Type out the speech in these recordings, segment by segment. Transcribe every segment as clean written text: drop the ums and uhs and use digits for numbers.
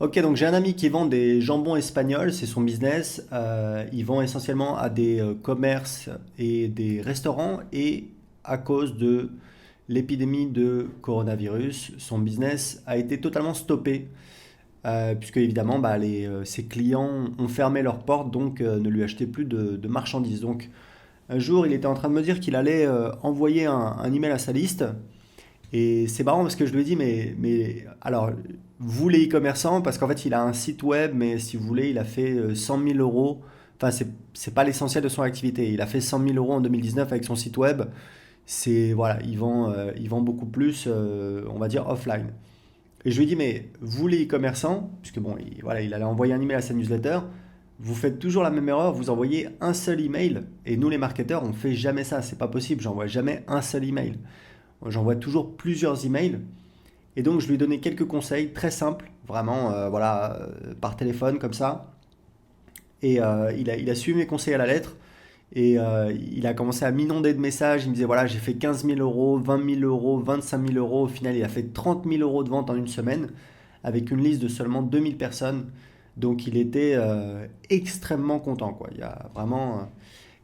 Ok, donc j'ai un ami qui vend des jambons espagnols, c'est son business. Il vend essentiellement à des commerces et des restaurants. Et à cause de l'épidémie de coronavirus, son business a été totalement stoppé. Puisque évidemment, bah, ses clients ont fermé leurs portes, donc ne lui achetaient plus de marchandises. Donc un jour, il était en train de me dire qu'il allait envoyer un email à sa liste. Et c'est marrant parce que je lui ai dit, mais alors, vous les e-commerçants, parce qu'en fait, il a un site web, mais si vous voulez, il a fait 100 000 euros. Enfin, c'est pas l'essentiel de son activité. Il a fait 100 000 euros en 2019 avec son site web. Voilà, il vend beaucoup plus, on va dire, offline. Et je lui ai dit, mais vous les e-commerçants, puisque bon, voilà, il allait envoyer un email à sa newsletter, vous faites toujours la même erreur, vous envoyez un seul email. Et nous, les marketeurs, on fait jamais ça. C'est pas possible, j'envoie jamais un seul email. J'envoie toujours plusieurs emails. Et donc, je lui ai donné quelques conseils très simples, vraiment, voilà, par téléphone, comme ça. Et il a suivi mes conseils à la lettre. Et il a commencé à m'inonder de messages. Il me disait, voilà, j'ai fait 15 000 euros, 20 000 euros, 25 000 euros. Au final, il a fait 30 000 euros de vente en une semaine, avec une liste de seulement 2 000 personnes. Donc, il était extrêmement content, quoi. Il y a vraiment...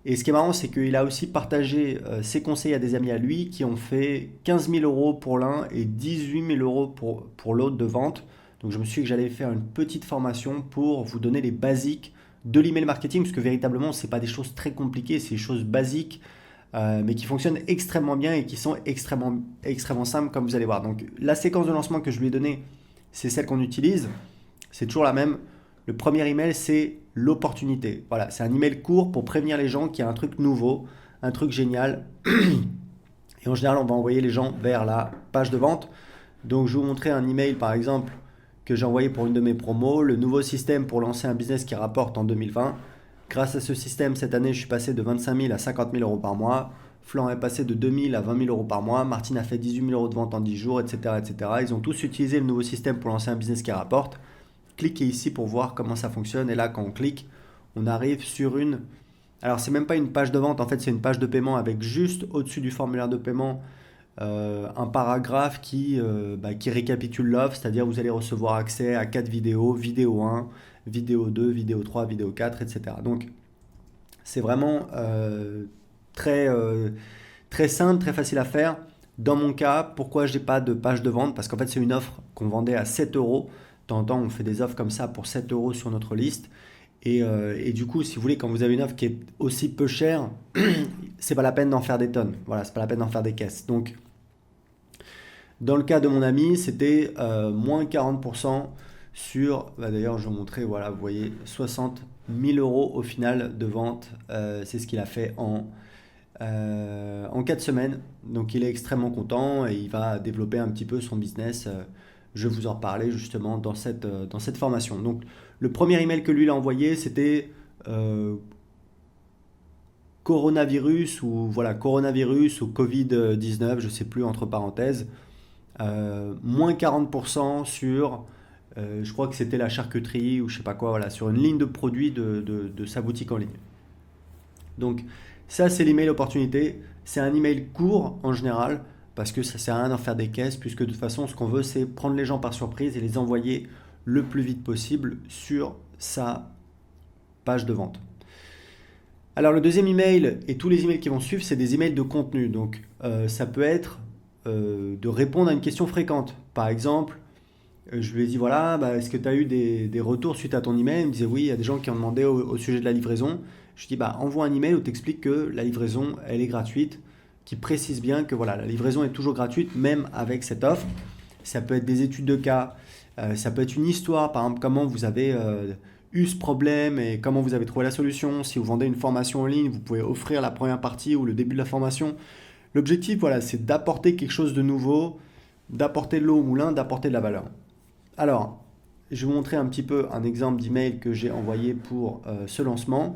Et ce qui est marrant, c'est qu'il a aussi partagé ses conseils à des amis à lui qui ont fait 15 000 euros pour l'un et 18 000 euros pour l'autre de vente. Donc je me suis dit que j'allais faire une petite formation pour vous donner les basiques de l'email marketing, parce que véritablement, ce n'est pas des choses très compliquées, c'est des choses basiques, mais qui fonctionnent extrêmement bien et qui sont extrêmement simples, comme vous allez voir. Donc la séquence de lancement que je lui ai donnée, c'est celle qu'on utilise. C'est toujours la même. Le premier email, c'est l'opportunité. Voilà, c'est un email court pour prévenir les gens qu'il y a un truc nouveau, un truc génial. Et en général, on va envoyer les gens vers la page de vente. Donc, je vais vous montrer un email, par exemple, que j'ai envoyé pour une de mes promos, le nouveau système pour lancer un business qui rapporte en 2020. Grâce à ce système, cette année, je suis passé de 25 000 à 50 000 euros par mois. Flan est passé de 2 000 à 20 000 euros par mois. Martine a fait 18 000 euros de vente en 10 jours, etc., etc. Ils ont tous utilisé le nouveau système pour lancer un business qui rapporte. Cliquez ici pour voir comment ça fonctionne. Et là, quand on clique, on arrive sur une... Alors, c'est même pas une page de vente, en fait, c'est une page de paiement avec juste au-dessus du formulaire de paiement un paragraphe qui récapitule l'offre, c'est-à-dire vous allez recevoir accès à 4 vidéos, vidéo 1, vidéo 2, vidéo 3, vidéo 4, etc. Donc, c'est vraiment très, très simple, très facile à faire. Dans mon cas, pourquoi je n'ai pas de page de vente? Parce qu'en fait, c'est une offre qu'on vendait à 7 euros. De temps en temps, on fait des offres comme ça pour 7 euros sur notre liste. Et du coup, si vous voulez, quand vous avez une offre qui est aussi peu chère, c'est pas la peine d'en faire des tonnes. Voilà, c'est pas la peine d'en faire des caisses. Donc, dans le cas de mon ami, c'était moins 40% sur, bah, d'ailleurs, je vais vous montrer, voilà, vous voyez, 60 000 euros au final de vente. C'est ce qu'il a fait en 4 semaines. Donc il est extrêmement content et il va développer un petit peu son business. Je vais vous en parler justement dans cette formation. Donc le premier email que lui il a envoyé, c'était euh, coronavirus ou voilà coronavirus ou Covid-19, je ne sais plus entre parenthèses, moins 40% sur, je crois que c'était la charcuterie ou je sais pas quoi, voilà, sur une ligne de produits de sa boutique en ligne. Donc ça, c'est l'email opportunité. C'est un email court en général parce que ça sert à rien d'en faire des caisses puisque de toute façon, ce qu'on veut, c'est prendre les gens par surprise et les envoyer le plus vite possible sur sa page de vente. Alors le deuxième email et tous les emails qui vont suivre, c'est des emails de contenu. Donc ça peut être de répondre à une question fréquente. Par exemple, je lui ai dit voilà, bah, est-ce que tu as eu des retours suite à ton email? Il me disait oui, il y a des gens qui ont demandé au sujet de la livraison. Je lui dis bah envoie un email où tu expliques que la livraison elle est gratuite, qui précise bien que voilà, la livraison est toujours gratuite même avec cette offre. Ça peut être des études de cas, ça peut être une histoire, par exemple comment vous avez eu ce problème et comment vous avez trouvé la solution. Si vous vendez une formation en ligne, vous pouvez offrir la première partie ou le début de la formation. L'objectif voilà, c'est d'apporter quelque chose de nouveau, d'apporter de l'eau au moulin, d'apporter de la valeur. Alors, je vais vous montrer un petit peu un exemple d'email que j'ai envoyé pour ce lancement.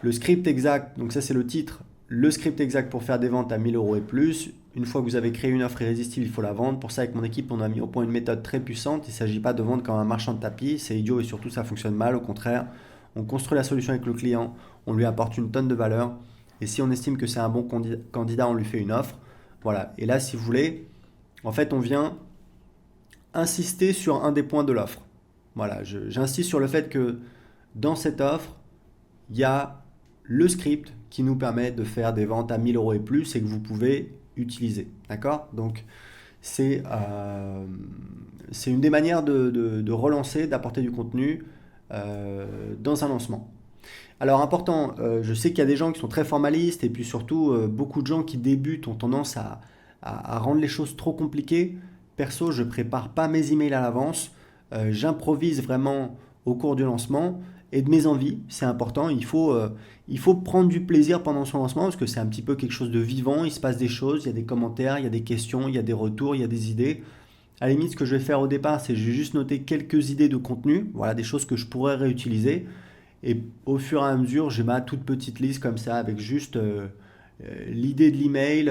Le script exact, donc ça c'est le titre, le script exact pour faire des ventes à 1000 euros et plus. Une fois que vous avez créé une offre irrésistible, il faut la vendre. Pour ça, avec mon équipe, on a mis au point une méthode très puissante. Il ne s'agit pas de vendre comme un marchand de tapis, c'est idiot et surtout ça fonctionne mal. Au contraire, on construit la solution avec le client, on lui apporte une tonne de valeur. Et si on estime que c'est un bon candidat, on lui fait une offre. Voilà. Et là, si vous voulez, en fait, on vient insister sur un des points de l'offre. Voilà, j'insiste sur le fait que dans cette offre, il y a le script qui nous permet de faire des ventes à 1000 euros et plus et que vous pouvez utiliser. D'accord? Donc, c'est une des manières de relancer, d'apporter du contenu dans un lancement. Alors important, je sais qu'il y a des gens qui sont très formalistes et puis surtout beaucoup de gens qui débutent ont tendance à rendre les choses trop compliquées. Perso, je prépare pas mes emails à l'avance, j'improvise vraiment au cours du lancement et de mes envies, c'est important. Il faut prendre du plaisir pendant son lancement parce que c'est un petit peu quelque chose de vivant, il se passe des choses, il y a des commentaires, il y a des questions, il y a des retours, il y a des idées. À la limite, ce que je vais faire au départ, c'est que je vais juste noter quelques idées de contenu, voilà, des choses que je pourrais réutiliser. Et au fur et à mesure, j'ai ma toute petite liste comme ça avec juste l'idée de l'email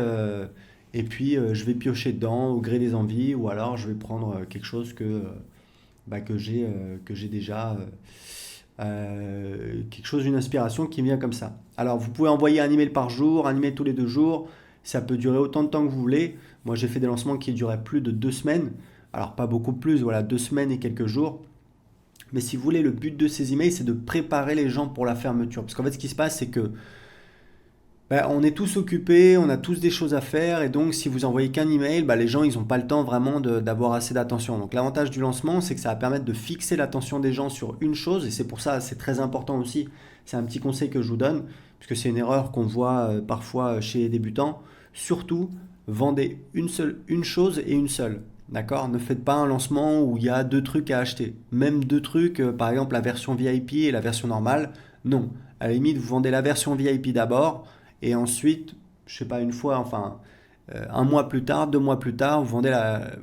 et puis je vais piocher dedans au gré des envies ou alors je vais prendre quelque chose que j'ai déjà quelque chose, une inspiration qui me vient comme ça. Alors vous pouvez envoyer un email par jour, un email tous les 2 jours, ça peut durer autant de temps que vous voulez. Moi j'ai fait des lancements qui duraient plus de 2 semaines, alors pas beaucoup plus, voilà 2 semaines et quelques jours. Mais si vous voulez, le but de ces emails, c'est de préparer les gens pour la fermeture. Parce qu'en fait, ce qui se passe, c'est que on est tous occupés, on a tous des choses à faire, et donc si vous envoyez qu'un email, les gens, ils n'ont pas le temps vraiment d'avoir assez d'attention. Donc l'avantage du lancement, c'est que ça va permettre de fixer l'attention des gens sur une chose, et c'est pour ça, c'est très important aussi. C'est un petit conseil que je vous donne, puisque c'est une erreur qu'on voit parfois chez les débutants. Surtout, vendez une chose et une seule. D'accord? Ne faites pas un lancement où il y a deux trucs à acheter. Même deux trucs, par exemple la version VIP et la version normale. Non. À la limite, vous vendez la version VIP d'abord et ensuite, je sais pas, une fois, enfin, un mois plus tard, 2 mois plus tard, vous vendez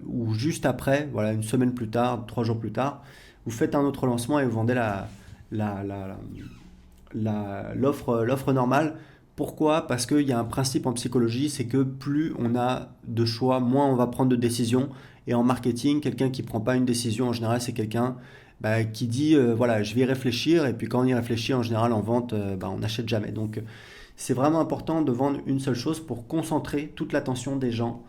ou juste après, voilà, une semaine plus tard, 3 jours plus tard, vous faites un autre lancement et vous vendez la, la, l'offre normale. Pourquoi? Parce qu'il y a un principe en psychologie, c'est que plus on a de choix, moins on va prendre de décisions. Et en marketing, quelqu'un qui ne prend pas une décision, en général, c'est quelqu'un qui dit, voilà, je vais y réfléchir. Et puis quand on y réfléchit, en général, en vente, on n'achète jamais. Donc, c'est vraiment important de vendre une seule chose pour concentrer toute l'attention des gens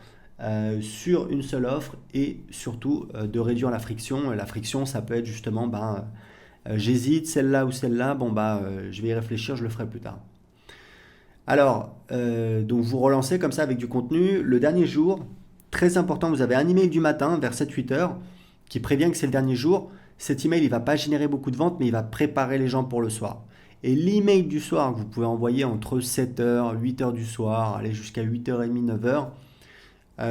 sur une seule offre et surtout de réduire la friction. Et la friction, ça peut être justement, j'hésite, celle-là ou celle-là, je vais y réfléchir, je le ferai plus tard. Alors, donc vous relancez comme ça avec du contenu. Le dernier jour, très important, vous avez un email du matin vers 7-8 heures qui prévient que c'est le dernier jour. Cet email, il ne va pas générer beaucoup de ventes, mais il va préparer les gens pour le soir. Et l'email du soir que vous pouvez envoyer entre 7 heures, 8 heures du soir, aller jusqu'à 8h30, 9 heures,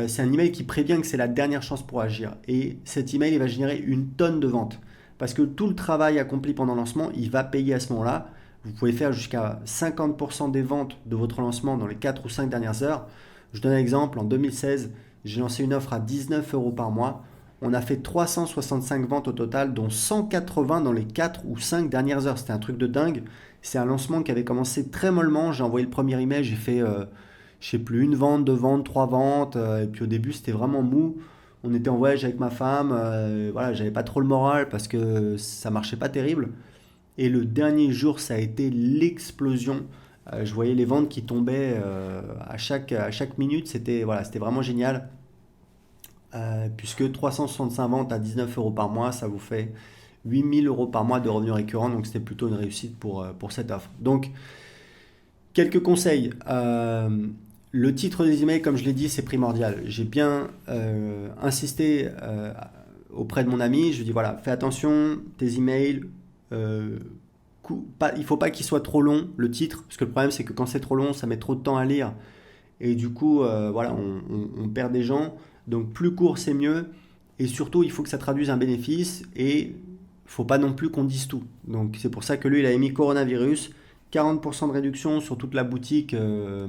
c'est un email qui prévient que c'est la dernière chance pour agir. Et cet email, il va générer une tonne de ventes. Parce que tout le travail accompli pendant le lancement, il va payer à ce moment-là. Vous pouvez faire jusqu'à 50% des ventes de votre lancement dans les 4 ou 5 dernières heures. Je donne un exemple, en 2016, j'ai lancé une offre à 19 euros par mois. On a fait 365 ventes au total, dont 180 dans les 4 ou 5 dernières heures. C'était un truc de dingue. C'est un lancement qui avait commencé très mollement. J'ai envoyé le premier email, j'ai fait, je sais plus, une vente, deux ventes, trois ventes. Et puis au début, c'était vraiment mou. On était en voyage avec ma femme. Voilà, j'avais pas trop le moral parce que ça marchait pas terrible. Et le dernier jour, ça a été l'explosion. Je voyais les ventes qui tombaient à chaque minute. C'était vraiment génial. Puisque 365 ventes à 19 euros par mois, ça vous fait 8000 euros par mois de revenus récurrents. Donc c'était plutôt une réussite pour cette offre. Donc, quelques conseils. Le titre des emails, comme je l'ai dit, c'est primordial. J'ai bien insisté auprès de mon ami. Je lui dis voilà, fais attention, tes emails. Il ne faut pas qu'il soit trop long, le titre, parce que le problème c'est que quand c'est trop long, ça met trop de temps à lire. Et du coup, on perd des gens. Donc plus court, c'est mieux. Et surtout, il faut que ça traduise un bénéfice. Et il ne faut pas non plus qu'on dise tout. Donc c'est pour ça que lui, il a émis coronavirus. 40% de réduction sur toute la boutique, la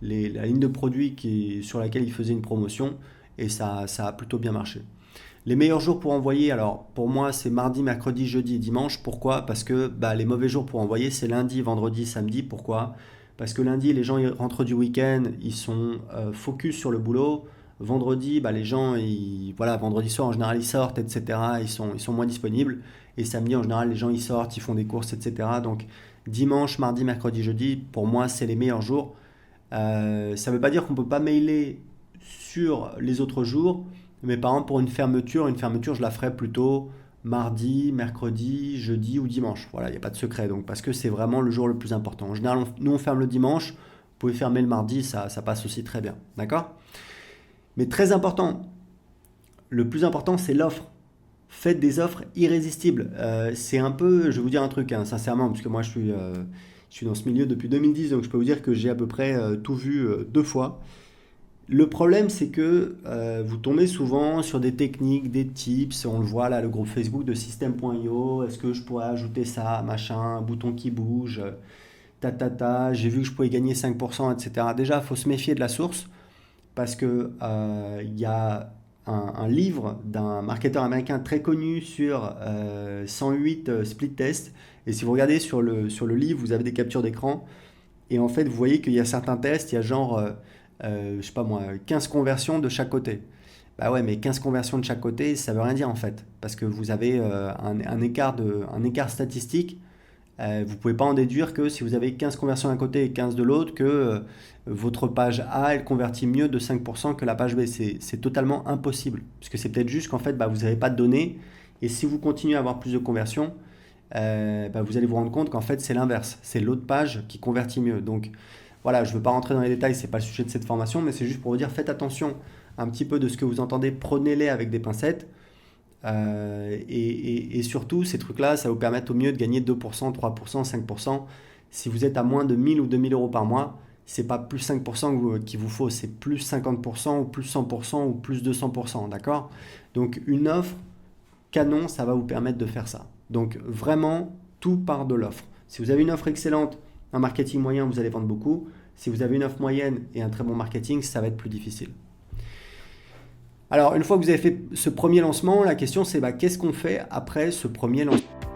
ligne de produits sur laquelle il faisait une promotion. Et ça a plutôt bien marché. Les meilleurs jours pour envoyer, alors pour moi c'est mardi, mercredi, jeudi et dimanche. Pourquoi? Parce que les mauvais jours pour envoyer c'est lundi, vendredi, samedi. Pourquoi? Parce que lundi les gens ils rentrent du week-end, ils sont focus sur le boulot. Vendredi, les gens, vendredi soir en général ils sortent, etc. Ils sont moins disponibles. Et samedi en général les gens ils sortent, ils font des courses, etc. Donc dimanche, mardi, mercredi, jeudi, pour moi c'est les meilleurs jours. Ça ne veut pas dire qu'on ne peut pas mailer sur les autres jours. Mais par exemple, pour une fermeture, je la ferai plutôt mardi, mercredi, jeudi ou dimanche. Voilà, il n'y a pas de secret. Donc, parce que c'est vraiment le jour le plus important. En général, nous, on ferme le dimanche. Vous pouvez fermer le mardi, ça passe aussi très bien. D'accord? Mais très important, le plus important, c'est l'offre. Faites des offres irrésistibles. C'est un peu, je vais vous dire un truc, hein, sincèrement, parce que moi, je suis dans ce milieu depuis 2010, donc je peux vous dire que j'ai à peu près tout vu deux fois. Le problème, c'est que vous tombez souvent sur des techniques, des tips. On le voit là, le groupe Facebook de System.io. Est-ce que je pourrais ajouter ça, machin, un bouton qui bouge, j'ai vu que je pouvais gagner 5%, etc. Déjà, il faut se méfier de la source parce que il y a un livre d'un marketeur américain très connu sur 108 split tests. Et si vous regardez sur le livre, vous avez des captures d'écran. Et en fait, vous voyez qu'il y a certains tests, il y a genre, je sais pas moi, 15 conversions de chaque côté. Bah ouais, mais 15 conversions de chaque côté, ça veut rien dire en fait. Parce que vous avez un écart statistique. Vous pouvez pas en déduire que si vous avez 15 conversions d'un côté et 15 de l'autre, que votre page A, elle convertit mieux de 5% que la page B. C'est totalement impossible. Parce que c'est peut-être juste qu'en fait, bah, vous n'avez pas de données. Et si vous continuez à avoir plus de conversions, bah, vous allez vous rendre compte qu'en fait, c'est l'inverse. C'est l'autre page qui convertit mieux. Donc voilà, je ne veux pas rentrer dans les détails, ce n'est pas le sujet de cette formation, mais c'est juste pour vous dire, faites attention un petit peu de ce que vous entendez, prenez-les avec des pincettes. Et surtout, ces trucs-là, ça va vous permettre au mieux de gagner 2%, 3%, 5%. Si vous êtes à moins de 1000 ou 2000 euros par mois, c'est pas plus 5% qu'il vous faut, c'est plus 50% ou plus 100% ou plus 200%, d'accord? Donc une offre canon, ça va vous permettre de faire ça. Donc vraiment, tout part de l'offre. Si vous avez une offre excellente, un marketing moyen, vous allez vendre beaucoup. Si vous avez une offre moyenne et un très bon marketing, ça va être plus difficile. Alors, une fois que vous avez fait ce premier lancement, la question c'est bah, qu'est-ce qu'on fait après ce premier lancement?